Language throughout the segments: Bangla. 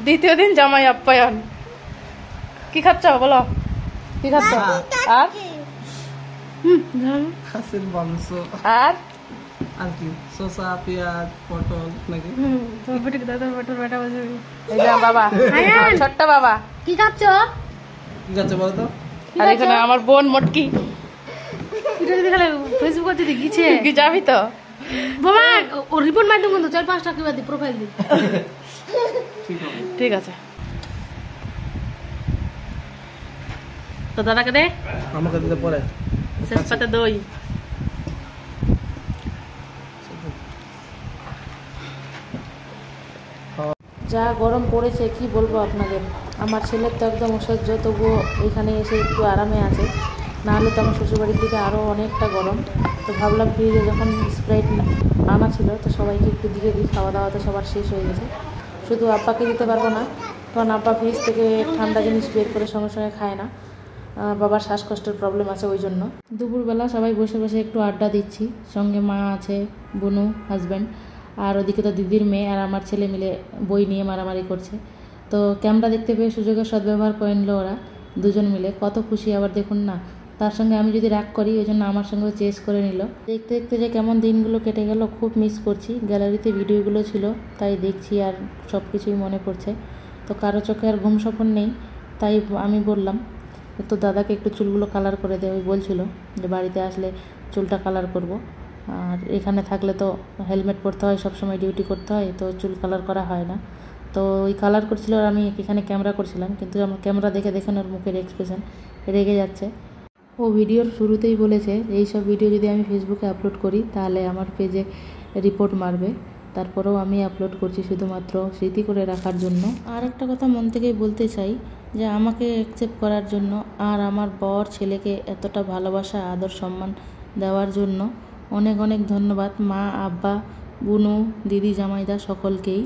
দ্বিতীয় দিন জামাই আপ্যায়ন। কি খাচ্ছ বলো, কি খাচ্ছ? আর খাসির মাংস আর আর কি শসা পেঁয়াজ পটল নাকি এই যে বাবা, ছোট্ট বাবা কি খাচ্ছ? কি আছে বলো তো? আর এখানে আমার বোন মটকি। ফেসবুক দিদি গিয়েছে কি যাবি তো বাবা? ও রিপোর্ট মাধ্যম কিন্তু 4-5টা কিবা দি প্রোফাইল দি। ঠিক আছে তো দাদাকে দে, আমাকে দিতে পরে শেষ পাতে দই। যা গরম পড়েছে কি বলবো আপনাদের। আমার ছেলের তো একদম অসহ্য, তবুও এখানে এসে একটু আরামে আছে, নাহলে তো আমার শ্বশুরবাড়ির দিকে আরও অনেকটা গরম। তো ভাবলাম ফ্রিজে যখন স্প্রাইট আনা ছিল তো সবাইকে একটু দিয়ে দিই, খাওয়া দাওয়া তো সবার শেষ হয়ে গেছে। শুধু আব্বাকে দিতে পারবো না, কারণ আব্বা ফ্রিজ থেকে ঠান্ডা জিনিস বের করে সঙ্গে সঙ্গে খায় না, বাবার শ্বাসকষ্টের প্রবলেম আছে ওই জন্য। দুপুরবেলা সবাই বসে বসে একটু আড্ডা দিচ্ছি, সঙ্গে মা আছে, বুনু হাজব্যান্ড, আর ওদিকে তো দিদির মেয়ে আর আমার ছেলে মিলে বই নিয়ে মারামারি করছে। তো ক্যামেরা দেখতে পেয়ে সুযোগের সদ্ব্যবহার করে নিল ওরা দুজন মিলে, কত খুশি। আবার দেখুন না, তার সঙ্গে আমি যদি রাগ করি ওই জন্য আমার সঙ্গে চেস করে নিল। দেখতে দেখতে যে কেমন দিনগুলো কেটে গেল, খুব মিস করছি। গ্যালারিতে ভিডিওগুলো ছিল তাই দেখছি আর সব কিছুই মনে পড়ছে। তো কারো চোখে আর ঘুম স্বপ্ন নেই, তাই আমি বললাম তো দাদাকে একটু চুলগুলো কালার করে দে। ওই বলছিল যে বাড়িতে আসলে চুলটা কালার করব, আর এখানে থাকলে তো হেলমেট পরতে হয়, সবসময় ডিউটি করতে হয়, তো চুল কালার করা হয় না। তো ওই কালার করছিল আর আমি এখানে ক্যামেরা করছিলাম, কিন্তু আমার ক্যামেরা দেখে দেখেন ওর মুখের এক্সপ্রেশন রেগে যাচ্ছে। ও ভিডিওর শুরুতেই বলেছে এই সব ভিডিও যদি আমি ফেসবুকে আপলোড করি তাহলে আমার পেজে রিপোর্ট মারবে, তারপরেও আমি আপলোড করছি শুধুমাত্র স্মৃতি করে রাখার জন্য। আর একটা কথা মন থেকেই বলতে চাই যে আমাকে অ্যাকসেপ্ট করার জন্য আর আমার বর ছেলেকে এতটা ভালোবাসা আদর সম্মান দেওয়ার জন্য অনেক অনেক ধন্যবাদ মা, আব্বা, বুনু, দিদি, জামাইদা সকলকেই।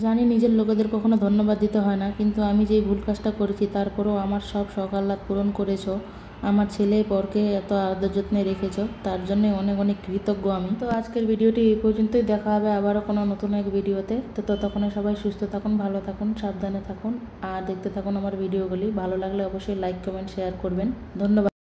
জানি নিজের লোকেদের কখনো ধন্যবাদ দিতে হয় না, কিন্তু আমি যেই ভুল কাজটা করেছি তারপরেও আমার সব শখ আহ্লাদ পূরণ করেছো, আমার ছেলে বরকে এত আদর যত্নে রেখেছো, তার জন্য অনেক অনেক কৃতজ্ঞ আমি। তো আজকের ভিডিওটি এই পর্যন্তই, দেখা হবে আবারও কোনো নতুন এক ভিডিওতে। তো ততক্ষণে সবাই সুস্থ থাকুন, ভালো থাকুন, সাবধানে থাকুন, আর দেখতে থাকুন আমার ভিডিওগুলি। ভালো লাগলে অবশ্যই লাইক কমেন্ট শেয়ার করবেন। ধন্যবাদ।